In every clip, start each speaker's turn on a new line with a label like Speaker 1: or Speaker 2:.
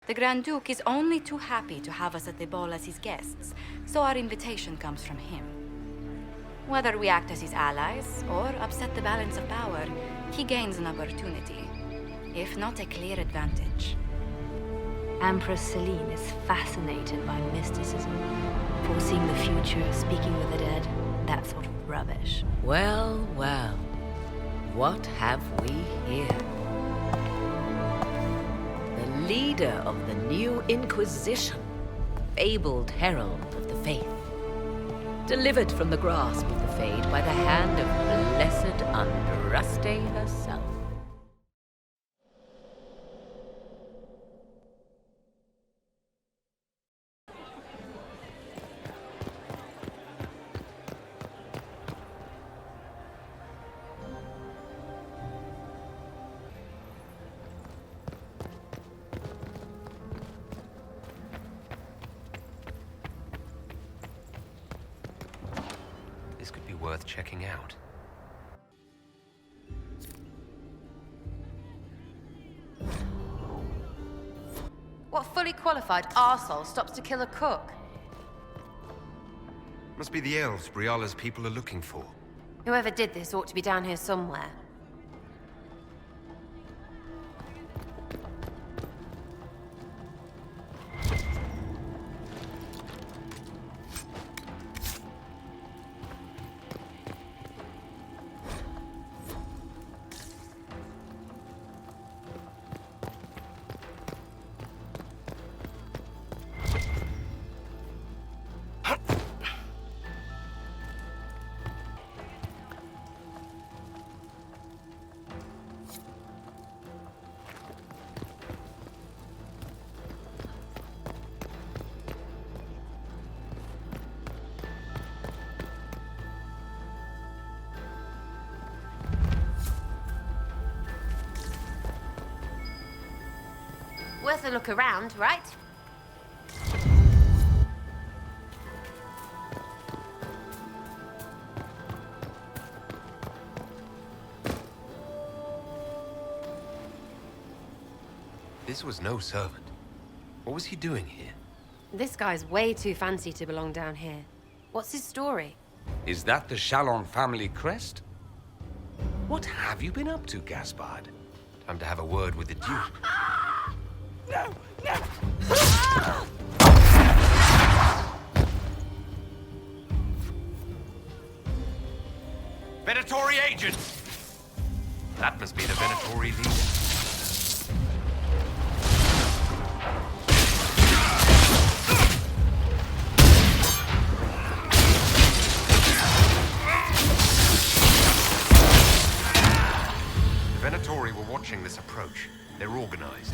Speaker 1: The Grand Duke is only too happy to have us at the ball as his guests, so our invitation comes from him. Whether we act as his allies or upset the balance of power, he gains an opportunity, if not a clear advantage.
Speaker 2: Empress Celine is fascinated by mysticism. Foreseeing the future, speaking with the dead, that sort of rubbish.
Speaker 3: Well, well. What have we here? The leader of the new Inquisition, fabled herald of the faith. Delivered from the grasp of the Fade by the hand of blessed Andraste herself.
Speaker 4: This could be worth checking out.
Speaker 5: What fully qualified arsehole stops to kill a cook?
Speaker 4: Must be the elves Briala's people are looking for.
Speaker 5: Whoever did this ought to be down here somewhere. Worth a look around, right?
Speaker 4: This was no servant. What was he doing here?
Speaker 5: This guy's way too fancy to belong down here. What's his story?
Speaker 6: Is that the Chalon family crest? What have you been up to, Gaspard?
Speaker 4: Time to have a word with the Duke.
Speaker 6: No! No!
Speaker 4: Venatori agents! That must be the Venatori leader. The Venatori were watching this approach. They're organized.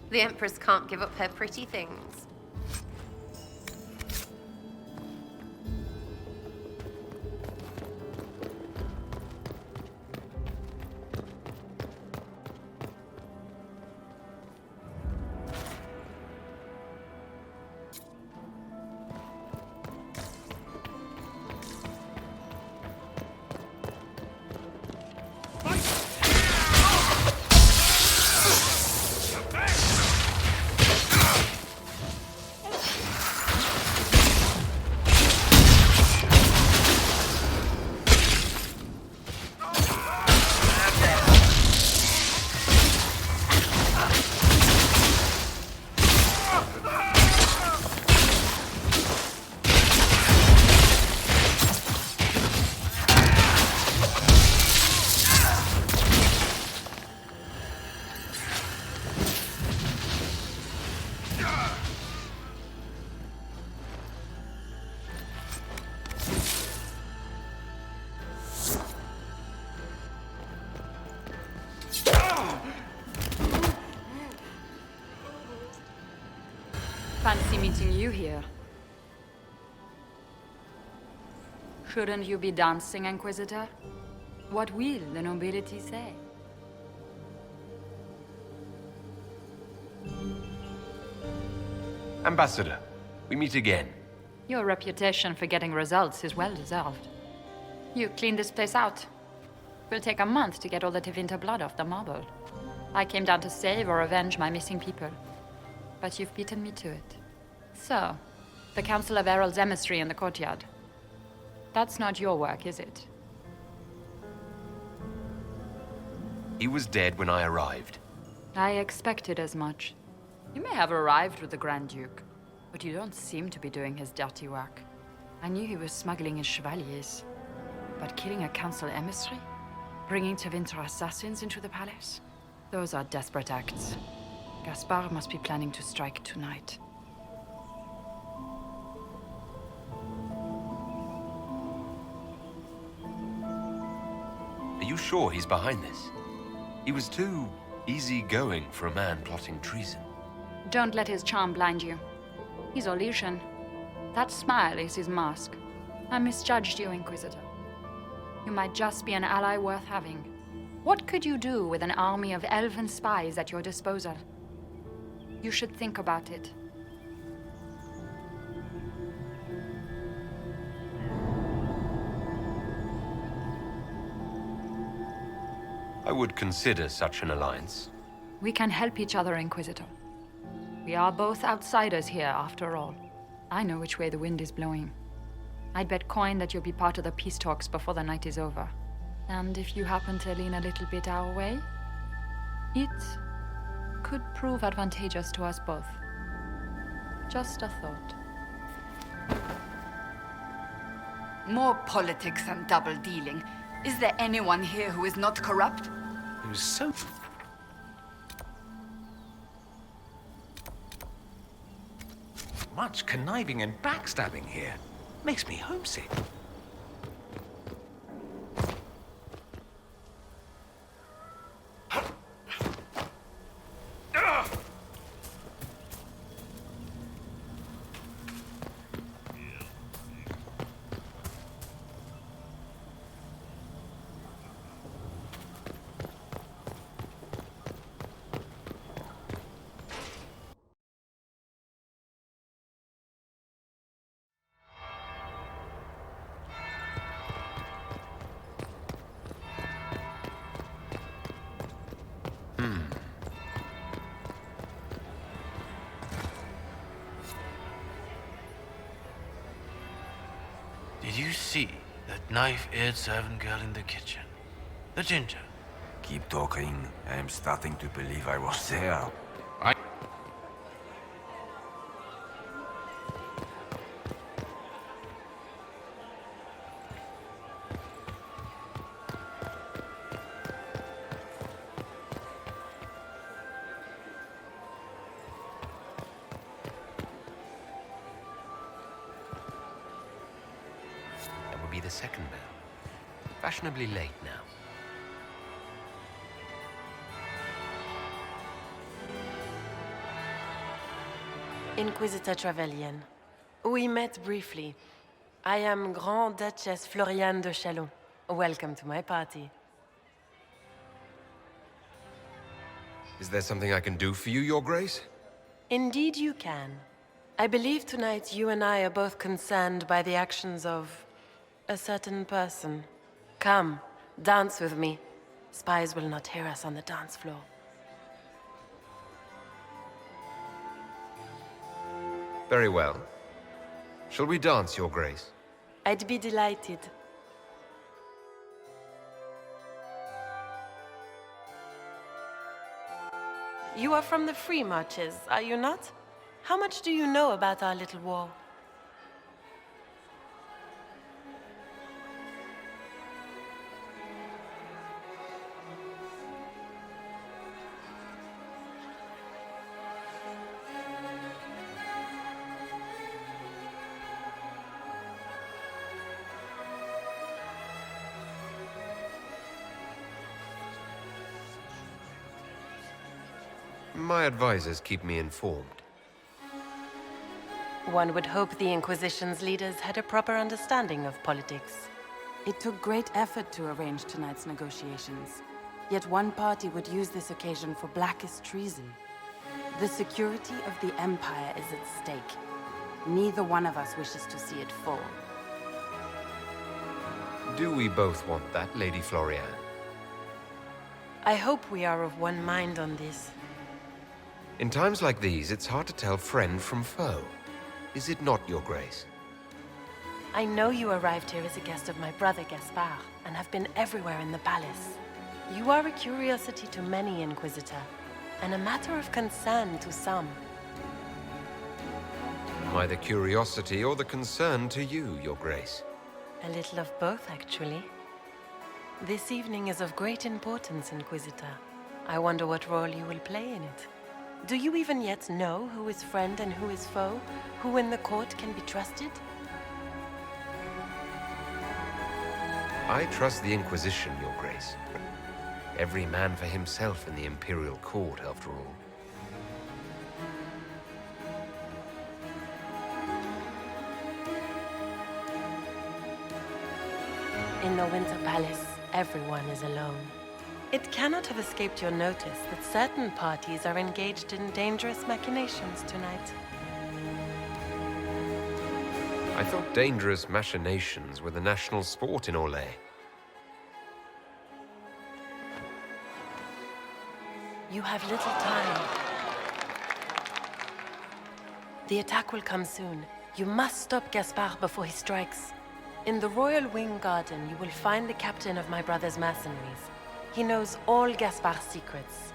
Speaker 5: The Empress can't give up her pretty things.
Speaker 1: Fancy meeting you here. Shouldn't you be dancing, Inquisitor? What will the nobility say?
Speaker 4: Ambassador, we meet again.
Speaker 1: Your reputation for getting results is well deserved. You cleaned this place out. Will take a month to get all the Tevinter blood off the marble. I came down to save or avenge my missing people. But you've beaten me to it. So, the Council of Herald's emissary in the courtyard.
Speaker 7: That's not your work, is it?
Speaker 4: He was dead when I arrived.
Speaker 7: I expected as much. You may have arrived with the Grand Duke, but you don't seem to be doing his dirty work. I knew he was smuggling his chevaliers. But killing a council emissary? Bringing Tevinter assassins into the palace? Those are desperate acts. Gaspard must be planning to strike tonight.
Speaker 4: Are you sure he's behind this? He was too easygoing for a man plotting treason.
Speaker 7: Don't let his charm blind you. He's Orlesian. That smile is his mask. I misjudged you, Inquisitor. You might just be an ally worth having. What could you do with an army of elven spies at your disposal? You should think about it.
Speaker 4: I would consider such an alliance.
Speaker 7: We can help each other, Inquisitor. We are both outsiders here, after all. I know which way the wind is blowing. I'd bet coin that you'll be part of the peace talks before the night is over. And if you happen to lean a little bit our way, it could prove advantageous to us both. Just a thought.
Speaker 1: More politics and double-dealing. Is there anyone here who is not corrupt?
Speaker 6: He was so... much conniving and backstabbing here. Makes me homesick.
Speaker 8: Did you see that knife-eared servant girl in the kitchen? The ginger.
Speaker 9: Keep talking. I am starting to believe I was there.
Speaker 4: That would be the second bell. Fashionably late now.
Speaker 10: Inquisitor Trevelyan. We met briefly. I am Grand Duchess Floriane de Chalon. Welcome to my party.
Speaker 4: Is there something I can do for you, Your Grace?
Speaker 10: Indeed you can. I believe tonight you and I are both concerned by the actions of a certain person. Come, dance with me. Spies will not hear us on the dance floor.
Speaker 4: Very well. Shall we dance, Your Grace?
Speaker 10: I'd be delighted. You are from the Free Marches, are you not? How much do you know about our little war?
Speaker 4: My advisors keep me informed.
Speaker 10: One would hope the Inquisition's leaders had a proper understanding of politics.
Speaker 11: It took great effort to arrange tonight's negotiations. Yet one party would use this occasion for blackest treason. The security of the Empire is at stake. Neither one of us wishes to see it fall.
Speaker 4: Do we both want that, Lady Floriane?
Speaker 10: I hope we are of one mind on this.
Speaker 4: In times like these, it's hard to tell friend from foe. Is it not, Your Grace?
Speaker 10: I know you arrived here as a guest of my brother Gaspard, and have been everywhere in the palace. You are a curiosity to many, Inquisitor, and a matter of concern to some.
Speaker 4: Am I the curiosity or the concern to you, Your Grace?
Speaker 10: A little of both, actually. This evening is of great importance, Inquisitor. I wonder what role you will play in it. Do you even yet know who is friend and who is foe? Who in the court can be trusted?
Speaker 4: I trust the Inquisition, Your Grace. Every man for himself in the Imperial Court, after all.
Speaker 10: In the Winter Palace, everyone is alone. It cannot have escaped your notice that certain parties are engaged in dangerous machinations tonight.
Speaker 4: I thought dangerous machinations were the national sport in Orlais.
Speaker 10: You have little time. The attack will come soon. You must stop Gaspard before he strikes. In the Royal Wing Garden, you will find the captain of my brother's mercenaries. He knows all Gaspard's secrets.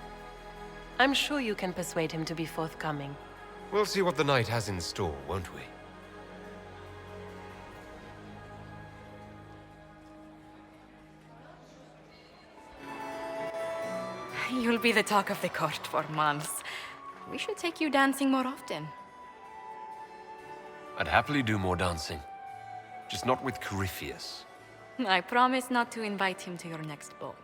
Speaker 10: I'm sure you can persuade him to be forthcoming.
Speaker 4: We'll see what the night has in store, won't we?
Speaker 1: You'll be the talk of the court for months. We should take you dancing more often.
Speaker 4: I'd happily do more dancing. Just not with Corypheus.
Speaker 1: I promise not to invite him to your next ball.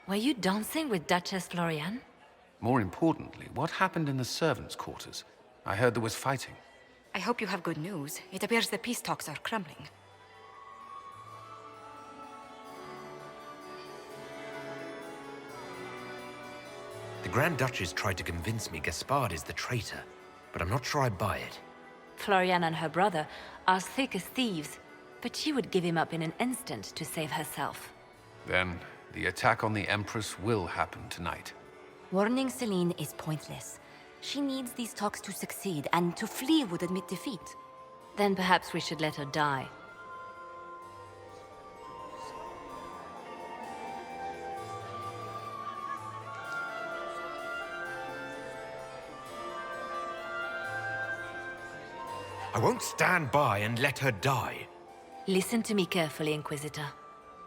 Speaker 2: Were you dancing with Duchess Florian?
Speaker 12: More importantly, what happened in the servants' quarters? I heard there was fighting.
Speaker 1: I hope you have good news. It appears the peace talks are crumbling.
Speaker 4: The Grand Duchess tried to convince me Gaspard is the traitor, but I'm not sure I buy it.
Speaker 2: Florian and her brother are thick as thieves, but she would give him up in an instant to save herself.
Speaker 12: Then, the attack on the Empress will happen tonight.
Speaker 1: Warning Celine is pointless. She needs these talks to succeed, and to flee would admit defeat.
Speaker 2: Then perhaps we should let her die.
Speaker 4: I won't stand by and let her die.
Speaker 2: Listen to me carefully, Inquisitor.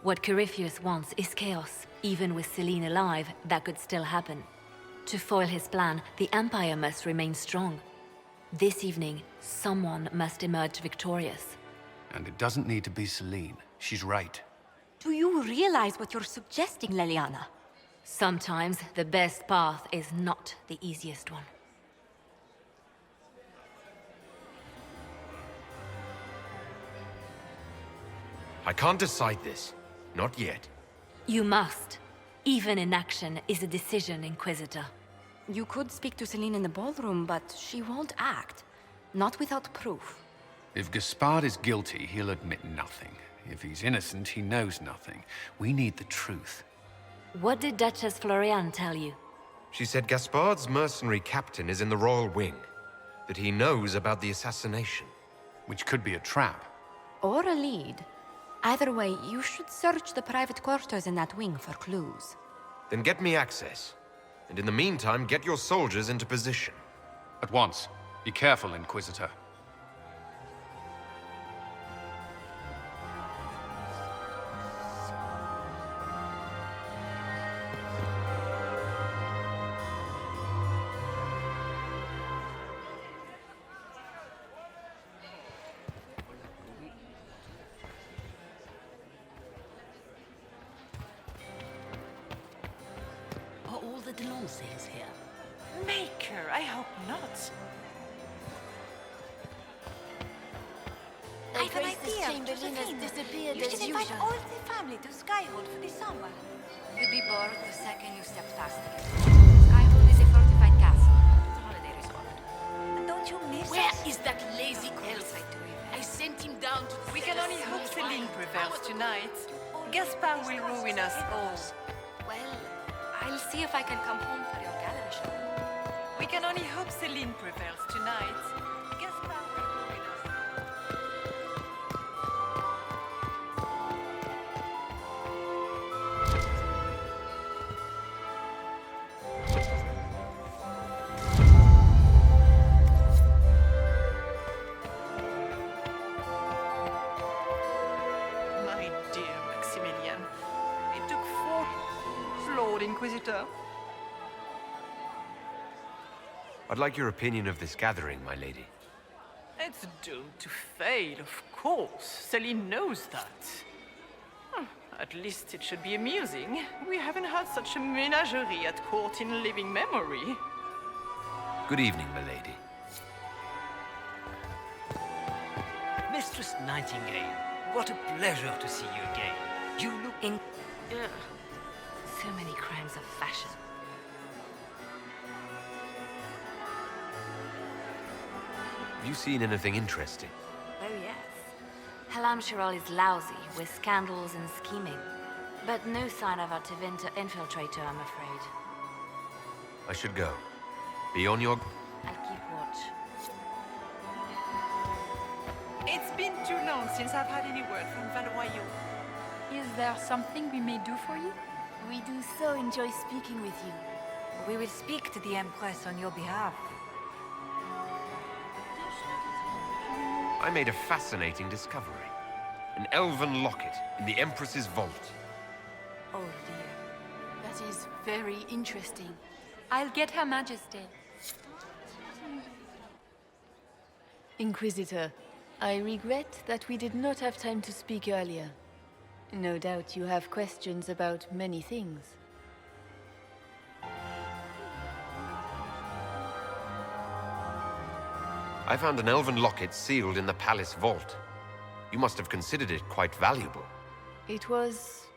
Speaker 2: What Corypheus wants is chaos. Even with Celine alive, that could still happen. To foil his plan, the Empire must remain strong. This evening, someone must emerge victorious.
Speaker 12: And it doesn't need to be Celine. She's right.
Speaker 1: Do you realize what you're suggesting, Leliana?
Speaker 2: Sometimes the best path is not the easiest one.
Speaker 4: I can't decide this. Not yet.
Speaker 2: You must. Even inaction is a decision, Inquisitor.
Speaker 1: You could speak to Celine in the ballroom, but she won't act. Not without proof.
Speaker 12: If Gaspard is guilty, he'll admit nothing. If he's innocent, he knows nothing. We need the truth.
Speaker 2: What did Duchess Florian tell you?
Speaker 4: She said Gaspard's mercenary captain is in the Royal Wing. That he knows about the assassination.
Speaker 12: Which could be a trap.
Speaker 1: Or a lead. Either way, you should search the private quarters in that wing for clues.
Speaker 4: Then get me access. And in the meantime, get your soldiers into position.
Speaker 12: At once. Be careful, Inquisitor.
Speaker 3: Here.
Speaker 11: Maker, I hope not.
Speaker 1: I have an idea. Chamberlain has disappeared as usual. You should invite all the family to Skyhold for the summer. You'd be bored the second you stepped past it. Skyhold is a fortified castle. It's a holiday resort. But don't you miss
Speaker 3: Where
Speaker 1: us?
Speaker 3: is that lazy elf? I sent him down to...
Speaker 11: We can only hope Celine prevails tonight. Gaspard will ruin us all.
Speaker 1: Well, I'll see if I can come home for your gallery show.
Speaker 11: We can only hope Celine prevails tonight. Gaspard will ruin us.
Speaker 13: Inquisitor.
Speaker 4: I'd like your opinion of this gathering, my lady.
Speaker 13: It's doomed to fail, of course. Celine knows that. At least it should be amusing. We haven't had such a menagerie at court in living memory.
Speaker 4: Good evening, my lady.
Speaker 14: Mistress Nightingale, what a pleasure to see you again. You look...
Speaker 2: So many crimes of fashion.
Speaker 4: Have you seen anything interesting?
Speaker 2: Oh yes. Halamshirol is lousy, with scandals and scheming. But no sign of a Tevinter infiltrator, I'm afraid.
Speaker 4: I should go. Be on your...
Speaker 2: I'll keep watch.
Speaker 13: It's been too long since I've had any word from Valois.
Speaker 7: Is there something we may do for you?
Speaker 2: We do so enjoy speaking with you.
Speaker 15: We will speak to the Empress on your behalf.
Speaker 4: I made a fascinating discovery. An elven locket in the Empress's vault.
Speaker 15: Oh dear. That is very interesting.
Speaker 7: I'll get Her Majesty.
Speaker 16: Inquisitor, I regret that we did not have time to speak earlier. No doubt you have questions about many things.
Speaker 4: I found an elven locket sealed in the palace vault. You must have considered it quite valuable.
Speaker 16: It was...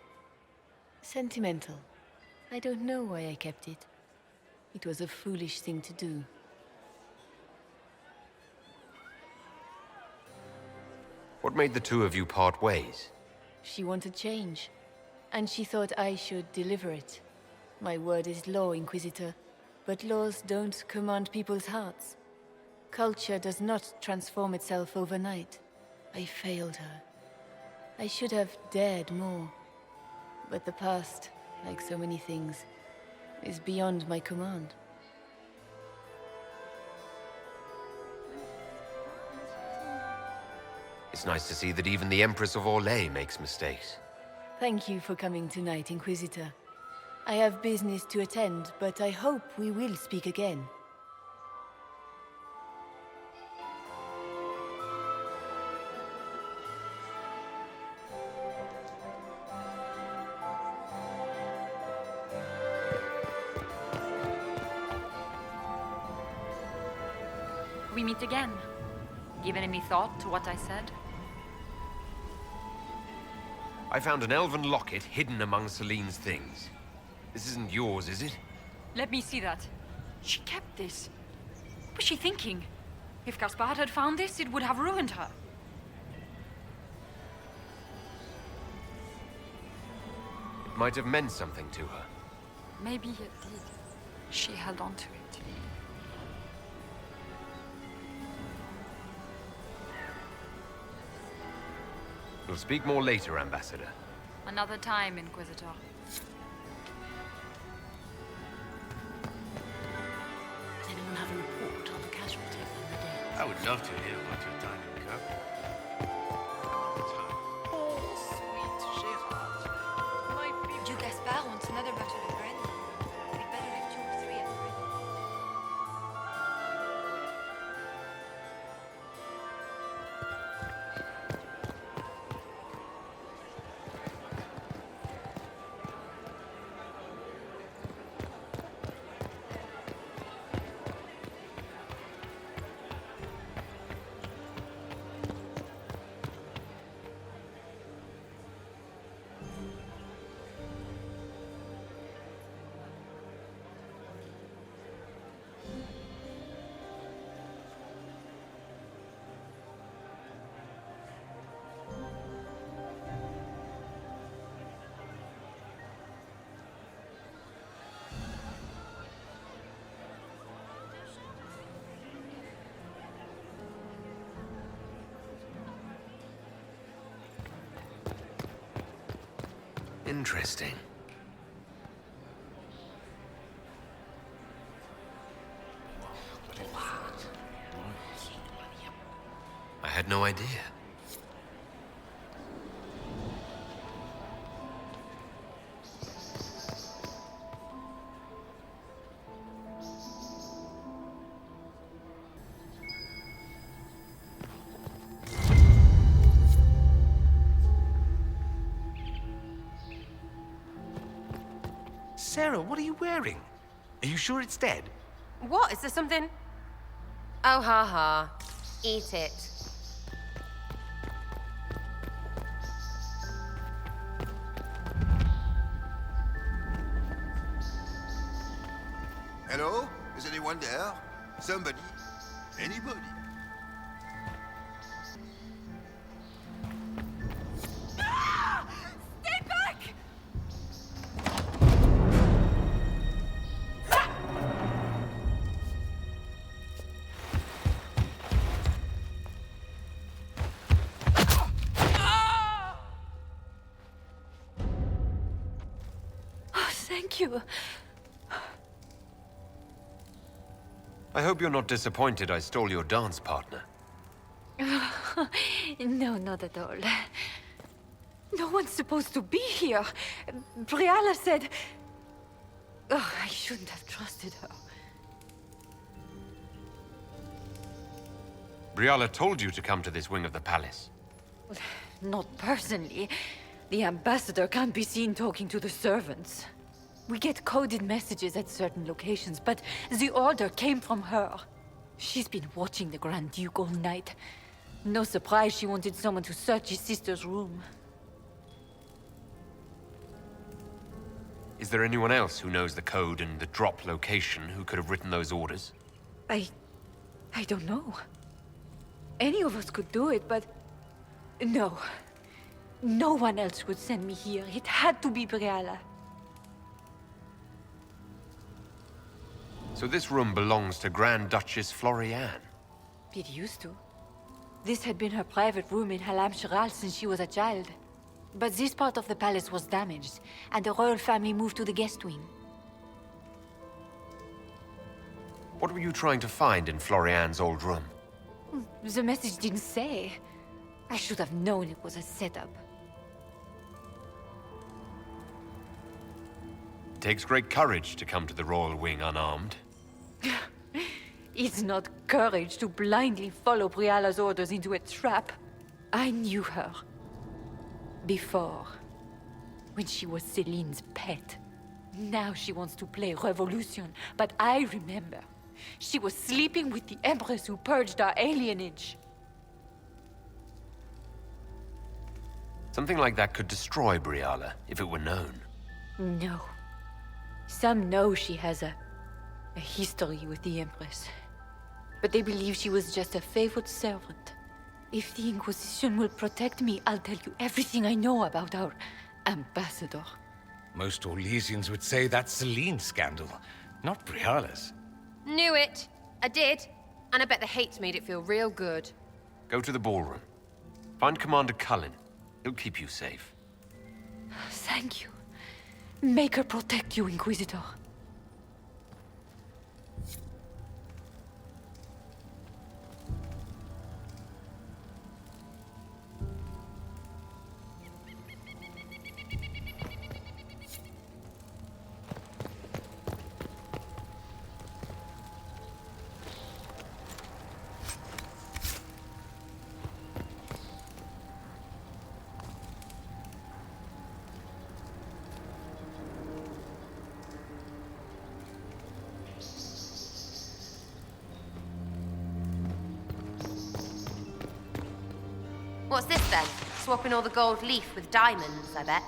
Speaker 16: sentimental. I don't know why I kept it. It was a foolish thing to do.
Speaker 4: What made the two of you part ways?
Speaker 16: She wanted change, and she thought I should deliver it. My word is law, Inquisitor, but laws don't command people's hearts. Culture does not transform itself overnight. I failed her. I should have dared more. But the past, like so many things, is beyond my command.
Speaker 4: It's nice to see that even the Empress of Orlais makes mistakes.
Speaker 16: Thank you for coming tonight, Inquisitor. I have business to attend, but I hope we will speak again.
Speaker 7: We meet again. Given any thought to what I said?
Speaker 4: I found an elven locket hidden among Celine's things. This isn't yours, is it?
Speaker 7: Let me see that. She kept this. What was she thinking? If Gaspard had found this, it would have ruined her.
Speaker 4: It might have meant something to her.
Speaker 7: Maybe it did. She held on to it.
Speaker 4: We'll speak more later, Ambassador.
Speaker 7: Another time, Inquisitor.
Speaker 2: Does anyone have a report on the casualties on the day?
Speaker 8: I would love to hear about your time in Cup.
Speaker 13: Oh, sweet Gérard. My people.
Speaker 1: Duke Gaspard wants another bottle of brandy. We'd better have 2 or 3 at the ready.
Speaker 4: Interesting. I had no idea.
Speaker 6: Sarah, what are you wearing? Are you sure it's dead?
Speaker 5: What? Is there something? Oh, ha ha. Eat it.
Speaker 17: Hello? Is anyone there? Somebody? Anybody?
Speaker 15: Stay back!
Speaker 7: Oh, thank you.
Speaker 4: I hope you're not disappointed I stole your dance partner.
Speaker 7: No, not at all. No one's supposed to be here. Briala said... Oh, I shouldn't have trusted her.
Speaker 4: Briala told you to come to this wing of the palace.
Speaker 7: Not personally. The ambassador can't be seen talking to the servants. We get coded messages at certain locations, but the order came from her. She's been watching the Grand Duke all night. No surprise she wanted someone to search his sister's room.
Speaker 4: Is there anyone else who knows the code and the drop location who could have written those orders?
Speaker 7: I don't know. Any of us could do it, but... No. No one else would send me here. It had to be Briala.
Speaker 4: So this room belongs to Grand Duchess Florianne?
Speaker 7: It used to. This had been her private room in Halam Shiral since she was a child. But this part of the palace was damaged, and the royal family moved to the guest wing.
Speaker 4: What were you trying to find in Florianne's old room?
Speaker 7: The message didn't say. I should have known it was a setup.
Speaker 4: It takes great courage to come to the royal wing unarmed.
Speaker 7: It's not courage to blindly follow Briala's orders into a trap. I knew her. Before. When she was Celine's pet. Now she wants to play revolution, but I remember. She was sleeping with the Empress who purged our alienage.
Speaker 4: Something like that could destroy Briala, if it were known.
Speaker 7: No. Some know she has a history with the Empress. But they believe she was just a favored servant. If the Inquisition will protect me, I'll tell you everything I know about our ambassador.
Speaker 6: Most Orlesians would say that's Celine's scandal, not Briala's.
Speaker 5: Knew it. I did. And I bet the hate's made it feel real good.
Speaker 4: Go to the ballroom. Find Commander Cullen. He'll keep you safe.
Speaker 7: Thank you. Make her protect you, Inquisitor.
Speaker 5: What's this then? Swapping all the gold leaf with diamonds, I bet.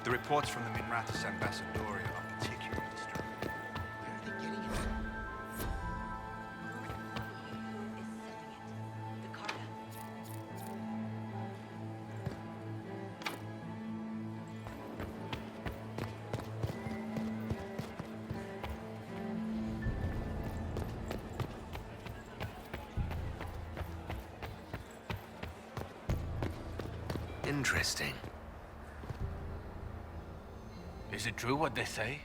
Speaker 18: The reports from the Minratus Ambassadoria are particularly disturbing. Where are they getting it from?
Speaker 4: Interesting.
Speaker 8: Is it true what they say?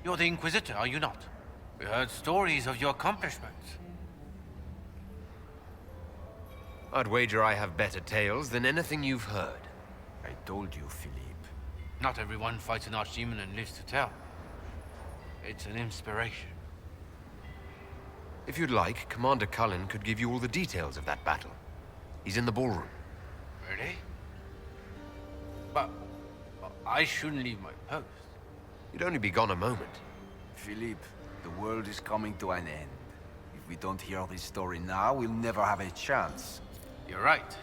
Speaker 8: You're the Inquisitor, are you not? We heard stories of your accomplishments.
Speaker 4: I'd wager I have better tales than anything you've heard.
Speaker 9: I told you, Philippe.
Speaker 8: Not everyone fights an archdemon and lives to tell. It's an inspiration.
Speaker 4: If you'd like, Commander Cullen could give you all the details of that battle. He's in the ballroom.
Speaker 8: Really? But I shouldn't leave my post.
Speaker 4: You'd only be gone a moment.
Speaker 9: Philippe, the world is coming to an end. If we don't hear this story now, we'll never have a chance.
Speaker 8: You're right.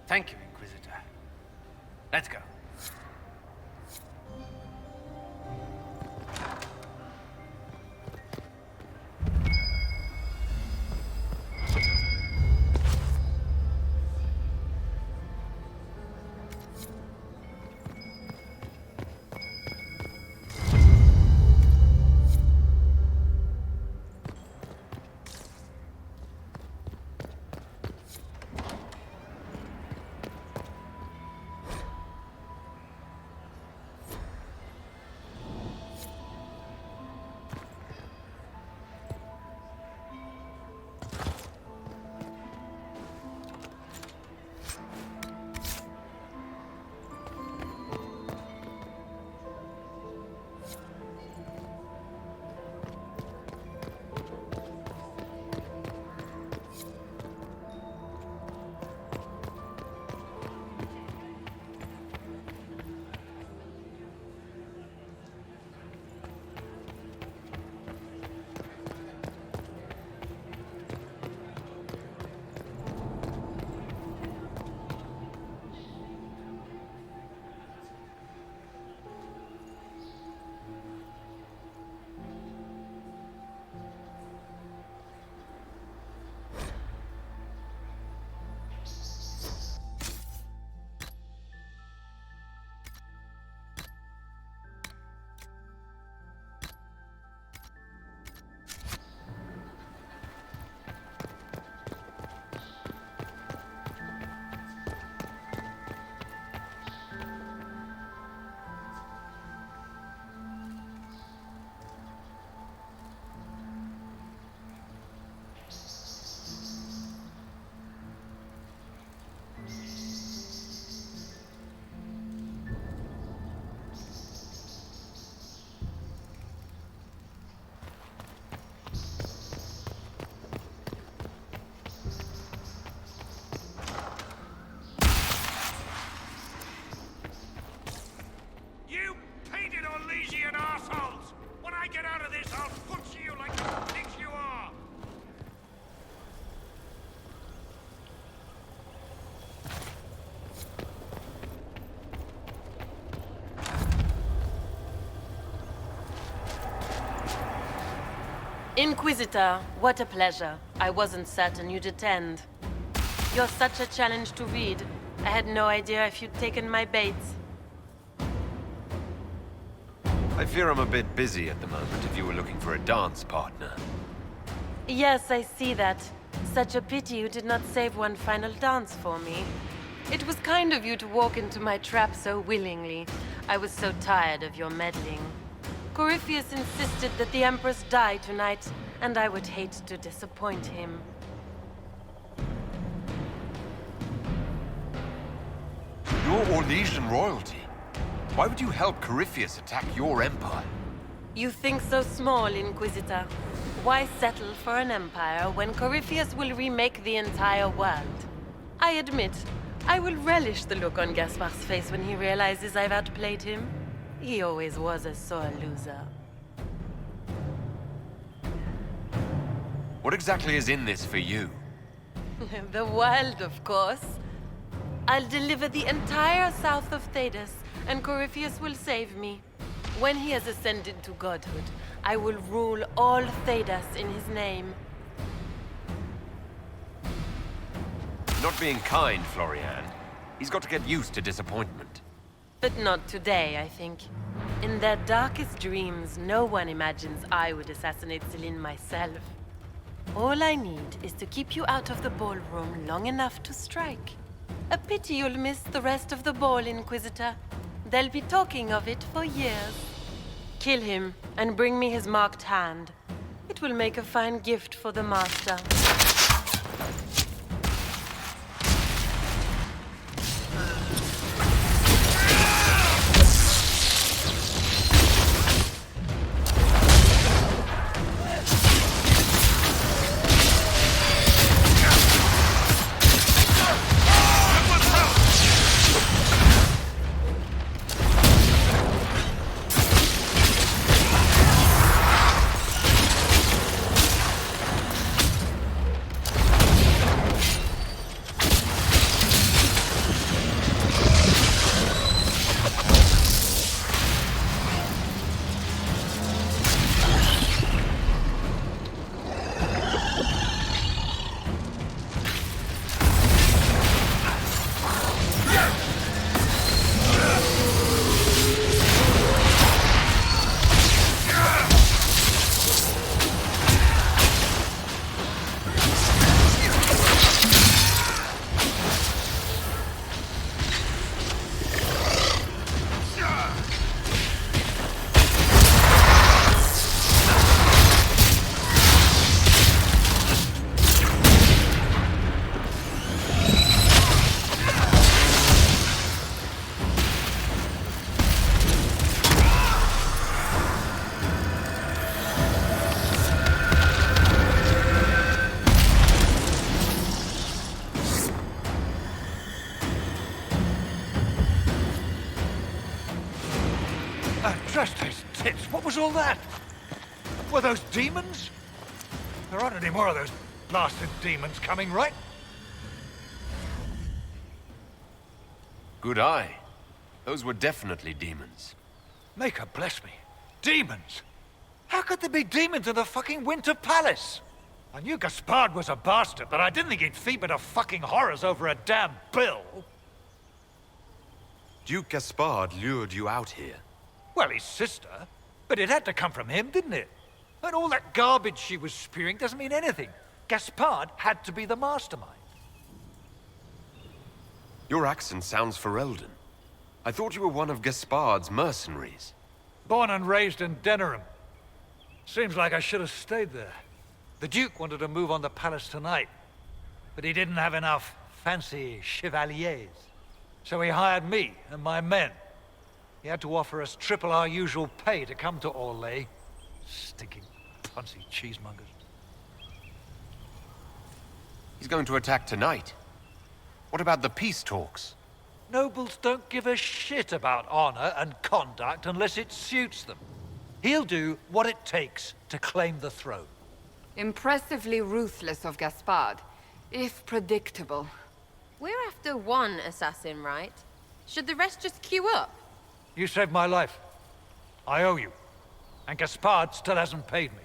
Speaker 8: Thank you, Inquisitor. Let's go.
Speaker 10: Inquisitor, what a pleasure. I wasn't certain you'd attend. You're such a challenge to read. I had no idea if you'd taken my bait.
Speaker 4: I fear I'm a bit busy at the moment if you were looking for a dance partner.
Speaker 10: Yes, I see that. Such a pity you did not save one final dance for me. It was kind of you to walk into my trap so willingly. I was so tired of your meddling. Corypheus insisted that the Empress die tonight, and I would hate to disappoint him.
Speaker 4: You're Orlesian royalty. Why would you help Corypheus attack your empire?
Speaker 10: You think so small, Inquisitor. Why settle for an empire when Corypheus will remake the entire world? I admit, I will relish the look on Gaspar's face when he realizes I've outplayed him. He always was a sore loser.
Speaker 4: What exactly is in this for you?
Speaker 10: The world, of course. I'll deliver the entire south of Thedas and Corypheus will save me. When he has ascended to godhood, I will rule all Thedas in his name.
Speaker 4: Not being kind, Florian. He's got to get used to disappointment.
Speaker 10: But not today, I think. In their darkest dreams, no one imagines I would assassinate Celine myself. All I need is to keep you out of the ballroom long enough to strike. A pity you'll miss the rest of the ball, Inquisitor. They'll be talking of it for years. Kill him and bring me his marked hand. It will make a fine gift for the Master.
Speaker 18: Trust his tits. What was all that? Were those demons? There aren't any more of those blasted demons coming, right?
Speaker 4: Good eye. Those were definitely demons.
Speaker 18: Maker bless me. Demons? How could there be demons in the fucking Winter Palace? I knew Gaspard was a bastard, but I didn't think he'd feed me to fucking horrors over a damn bill.
Speaker 4: Duke Gaspard lured you out here.
Speaker 18: Well, his sister. But it had to come from him, didn't it? And all that garbage she was spewing doesn't mean anything. Gaspard had to be the mastermind.
Speaker 4: Your accent sounds Ferelden. I thought you were one of Gaspard's mercenaries.
Speaker 18: Born and raised in Denerim. Seems like I should have stayed there. The Duke wanted to move on the palace tonight, but he didn't have enough fancy chevaliers. So he hired me and my men. He had to offer us triple our usual pay to come to Orlais. Stinking, punsy cheesemongers.
Speaker 4: He's going to attack tonight. What about the peace talks?
Speaker 18: Nobles don't give a shit about honor and conduct unless it suits them. He'll do what it takes to claim the throne.
Speaker 7: Impressively ruthless of Gaspard, if predictable.
Speaker 5: We're after one assassin, right? Should the rest just queue up?
Speaker 18: You saved my life. I owe you. And Gaspard still hasn't paid me.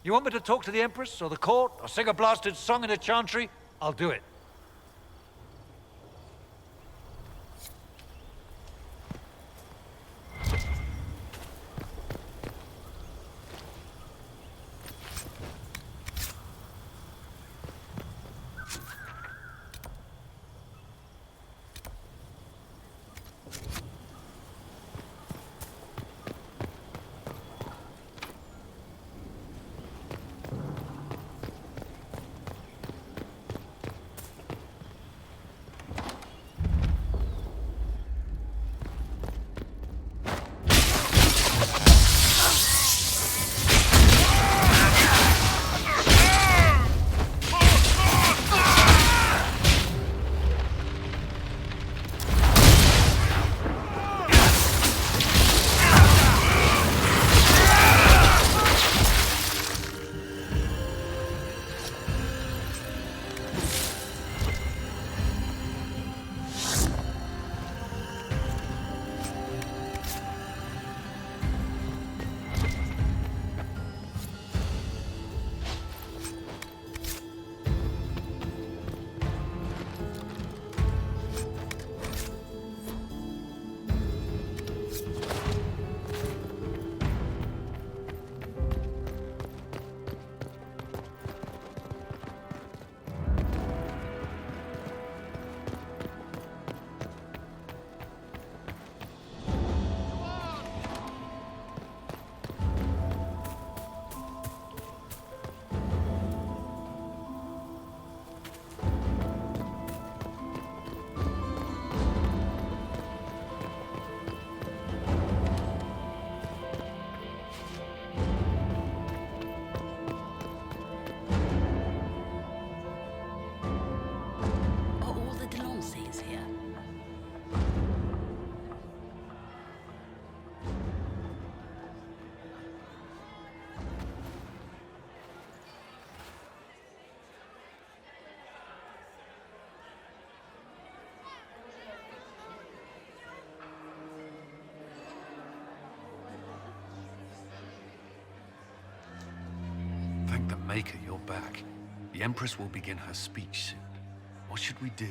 Speaker 18: You want me to talk to the Empress or the court or sing a blasted song in a chantry? I'll do it.
Speaker 12: Maker, you're back. The Empress will begin her speech soon. What should we do?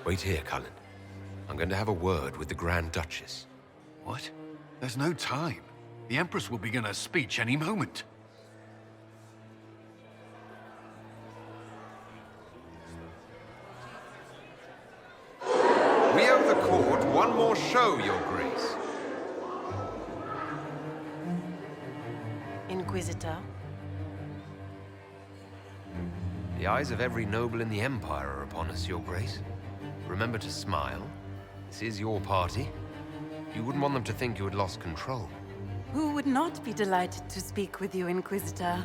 Speaker 4: Wait here, Cullen. I'm going to have a word with the Grand Duchess.
Speaker 12: What? There's no time. The Empress will begin her speech any moment.
Speaker 4: We owe the court one more show, Your Grace.
Speaker 10: Inquisitor.
Speaker 4: The eyes of every noble in the Empire are upon us, Your Grace. Remember to smile. This is your party. You wouldn't want them to think you had lost control.
Speaker 11: Who would not be delighted to speak with you, Inquisitor?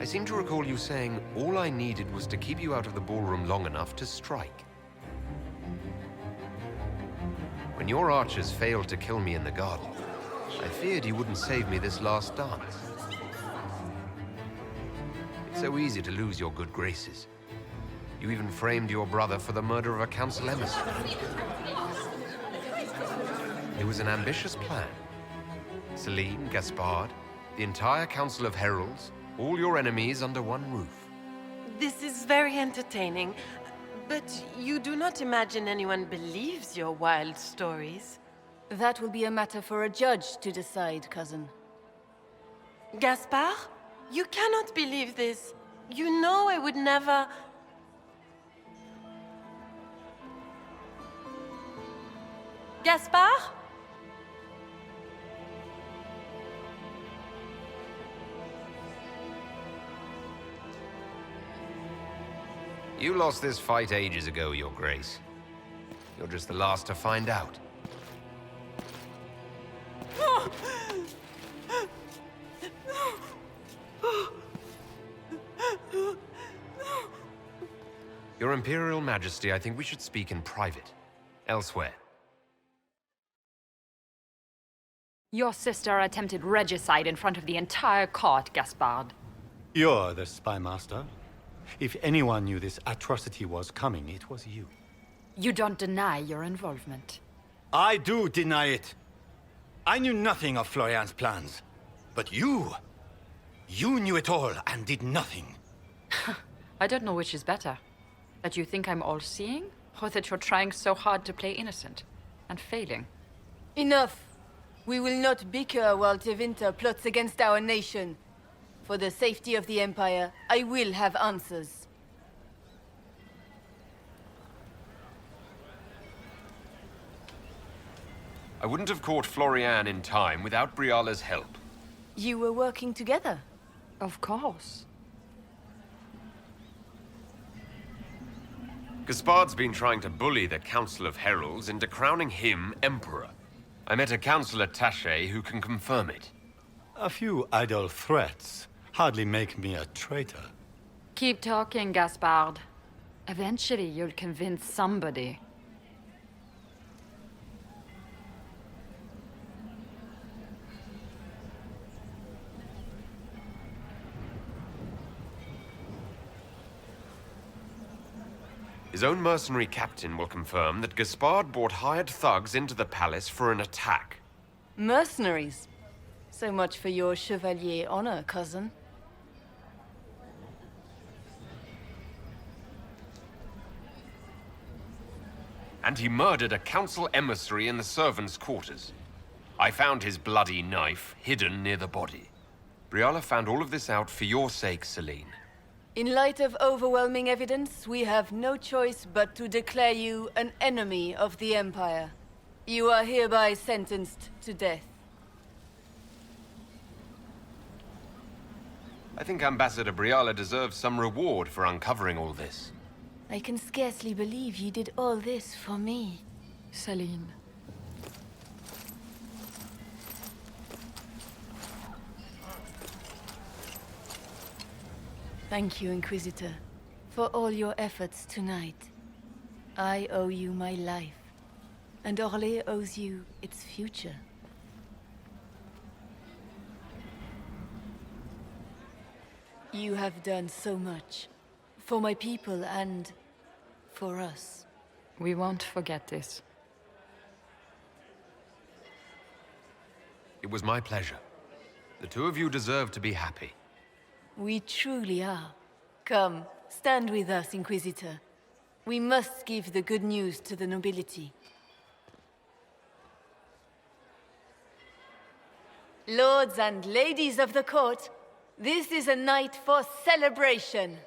Speaker 4: I seem to recall you saying all I needed was to keep you out of the ballroom long enough to strike. When your archers failed to kill me in the garden, I feared you wouldn't save me this last dance. It's so easy to lose your good graces. You even framed your brother for the murder of a council emissary. It was an ambitious plan. Celine, Gaspard, the entire Council of Heralds, all your enemies under one roof.
Speaker 10: This is very entertaining, but you do not imagine anyone believes your wild stories?
Speaker 16: That will be a matter for a judge to decide, cousin.
Speaker 10: Gaspard, you cannot believe this. You know I would never... Gaspard?
Speaker 4: You lost this fight ages ago, Your Grace. You're just the last to find out. Your Imperial Majesty, I think we should speak in private. Elsewhere.
Speaker 7: Your sister attempted regicide in front of the entire court, Gaspard.
Speaker 19: You're the spy master. If anyone knew this atrocity was coming, it was you.
Speaker 7: You don't deny your involvement.
Speaker 19: I do deny it. I knew nothing of Florian's plans. But you knew it all and did nothing.
Speaker 7: I don't know which is better. That you think I'm all-seeing, or that you're trying so hard to play innocent and failing.
Speaker 16: Enough! We will not bicker while Tevinter plots against our nation. For the safety of the Empire, I will have answers.
Speaker 4: I wouldn't have caught Florian in time without Briala's help.
Speaker 16: You were working together?
Speaker 7: Of course.
Speaker 4: Gaspard's been trying to bully the Council of Heralds into crowning him Emperor. I met a council attaché who can confirm it.
Speaker 19: A few idle threats hardly make me a traitor.
Speaker 7: Keep talking, Gaspard. Eventually, you'll convince somebody.
Speaker 4: His own mercenary captain will confirm that Gaspard brought hired thugs into the palace for an attack.
Speaker 16: Mercenaries? So much for your chevalier honor, cousin.
Speaker 4: And he murdered a council emissary in the servants' quarters. I found his bloody knife hidden near the body. Briala found all of this out for your sake, Celine.
Speaker 16: In light of overwhelming evidence, we have no choice but to declare you an enemy of the Empire. You are hereby sentenced to death.
Speaker 4: I think Ambassador Briala deserves some reward for uncovering all this.
Speaker 16: I can scarcely believe you did all this for me.
Speaker 7: Celine.
Speaker 16: Thank you, Inquisitor, for all your efforts tonight. I owe you my life, and Orlais owes you its future. You have done so much. For my people and for us.
Speaker 7: We won't forget this.
Speaker 4: It was my pleasure. The two of you deserve to be happy.
Speaker 16: We truly are. Come, stand with us, Inquisitor. We must give the good news to the nobility. Lords and ladies of the court, this is a night for celebration.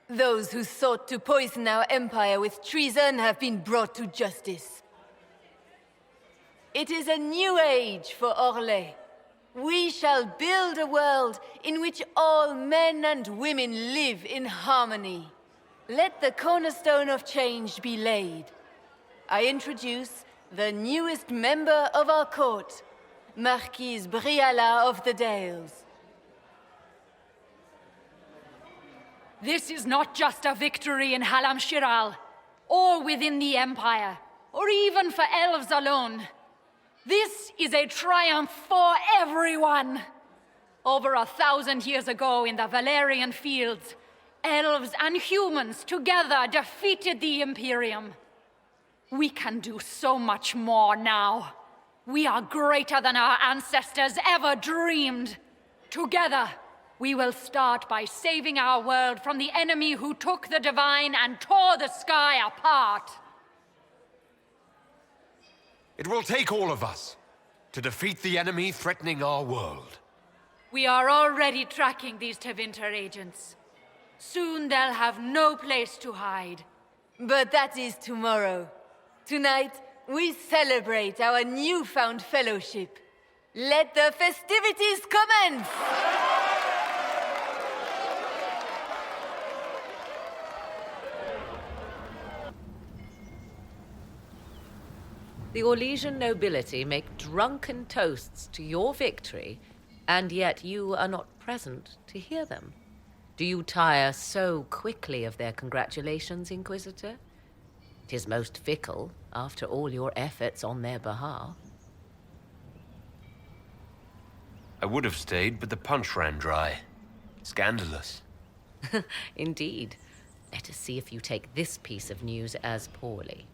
Speaker 16: Those who sought to poison our empire with treason have been brought to justice. It is a new age for Orlais. We shall build a world in which all men and women live in harmony. Let the cornerstone of change be laid. I introduce the newest member of our court, Marquise Briala of the Dales.
Speaker 7: This is not just a victory in Halam Shiral, or within the Empire, or even for elves alone. This is a triumph for everyone. Over 1,000 years ago in the Valerian fields, elves and humans together defeated the Imperium. We can do so much more now. We are greater than our ancestors ever dreamed. Together, we will start by saving our world from the enemy who took the divine and tore the sky apart.
Speaker 4: It will take all of us to defeat the enemy threatening our world.
Speaker 7: We are already tracking these Tevinter agents. Soon they'll have no place to hide.
Speaker 16: But that is tomorrow. Tonight, we celebrate our newfound fellowship. Let the festivities commence!
Speaker 3: The Orlesian nobility make drunken toasts to your victory, and yet you are not present to hear them. Do you tire so quickly of their congratulations, Inquisitor? 'Tis most fickle, after all your efforts on their behalf.
Speaker 4: I would have stayed, but the punch ran dry. Scandalous.
Speaker 3: Indeed. Let us see if you take this piece of news as poorly.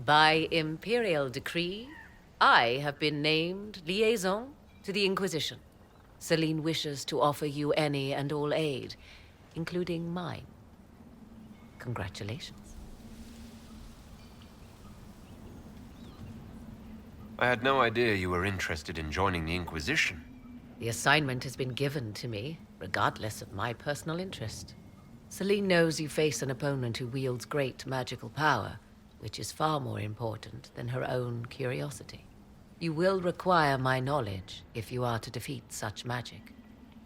Speaker 3: By imperial decree, I have been named liaison to the Inquisition. Celine wishes to offer you any and all aid, including mine. Congratulations.
Speaker 4: I had no idea you were interested in joining the Inquisition.
Speaker 3: The assignment has been given to me, regardless of my personal interest. Celine knows you face an opponent who wields great magical power, which is far more important than her own curiosity. You will require my knowledge if you are to defeat such magic.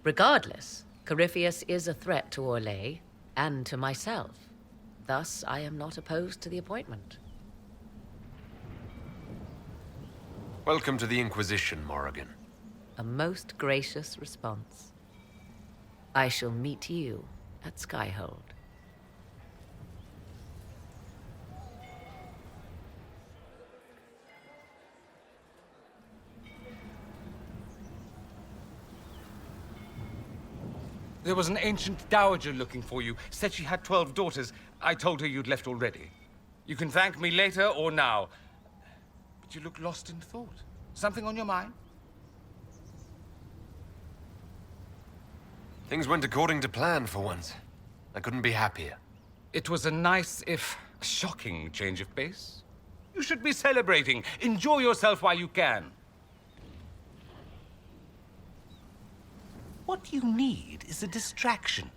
Speaker 3: Regardless, Corypheus is a threat to Orlais and to myself. Thus, I am not opposed to the appointment.
Speaker 4: Welcome to the Inquisition, Morrigan.
Speaker 3: A most gracious response. I shall meet you at Skyhold.
Speaker 6: There was an ancient dowager looking for you. Said she had 12 daughters. I told her you'd left already. You can thank me later or now. But you look lost in thought. Something on your mind?
Speaker 4: Things went according to plan for once. I couldn't be happier.
Speaker 6: It was a nice, if shocking, change of pace. You should be celebrating. Enjoy yourself while you can. What you need is a distraction.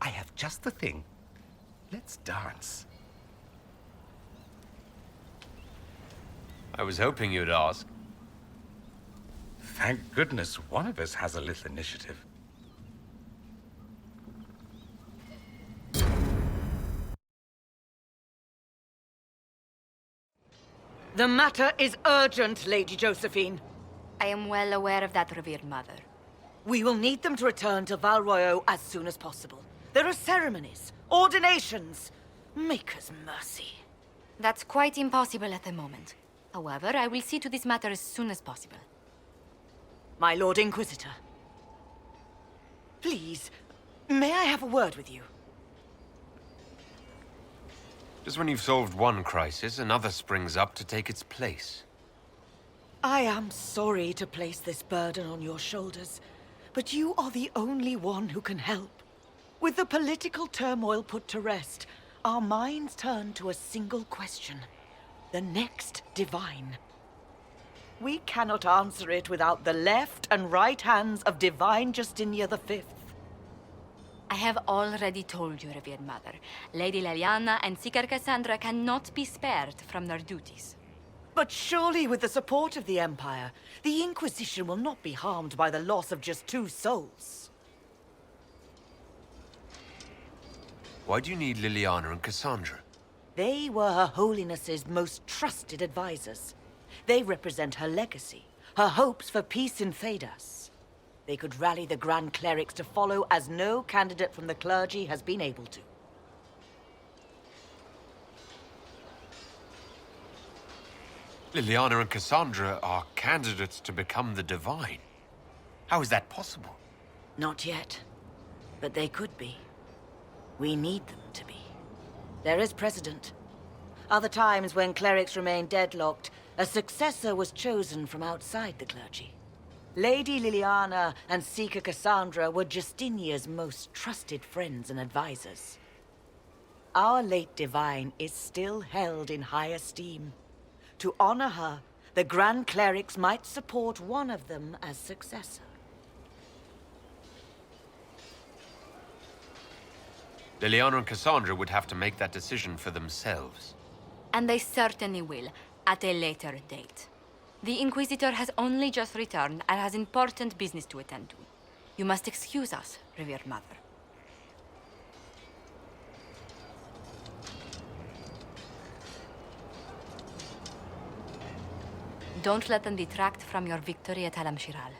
Speaker 6: I have just the thing. Let's dance.
Speaker 4: I was hoping you'd ask.
Speaker 6: Thank goodness one of us has a little initiative.
Speaker 20: The matter is urgent, Lady Josephine.
Speaker 1: I am well aware of that, revered mother.
Speaker 20: We will need them to return to Val Royeaux as soon as possible. There are ceremonies, ordinations. Make us mercy.
Speaker 1: That's quite impossible at the moment. However, I will see to this matter as soon as possible.
Speaker 20: My Lord Inquisitor. Please, May I have a word with you?
Speaker 4: Just when you've solved one crisis, another springs up to take its place.
Speaker 20: I am sorry to place this burden on your shoulders, but you are the only one who can help. With the political turmoil put to rest, our minds turn to a single question. The next divine. We cannot answer it without the left and right hands of Divine Justinia V.
Speaker 1: I have already told you, revered mother. Lady Leliana and Seeker Cassandra cannot be spared from their duties.
Speaker 20: But surely with the support of the Empire, the Inquisition will not be harmed by the loss of just 2 souls.
Speaker 4: Why do you need Liliana and Cassandra?
Speaker 20: They were Her Holiness's most trusted advisors. They represent her legacy, her hopes for peace in Thedas. They could rally the Grand Clerics to follow as no candidate from the clergy has been able to.
Speaker 4: Liliana and Cassandra are candidates to become the Divine. How is that possible?
Speaker 20: Not yet, but they could be. We need them to be. There is precedent. Other times when clerics remained deadlocked, a successor was chosen from outside the clergy. Lady Liliana and Seeker Cassandra were Justinia's most trusted friends and advisors. Our late Divine is still held in high esteem. To honor her, the Grand Clerics might support one of them as successor.
Speaker 4: Liliana and Cassandra would have to make that decision for themselves.
Speaker 1: And they certainly will, at a later date. The Inquisitor has only just returned and has important business to attend to. You must excuse us, revered mother. Don't let them detract from your victory at Alam-Shiral.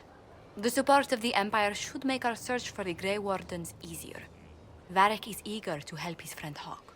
Speaker 1: The support of the Empire should make our search for the Grey Wardens easier. Varric is eager to help his friend Hawk.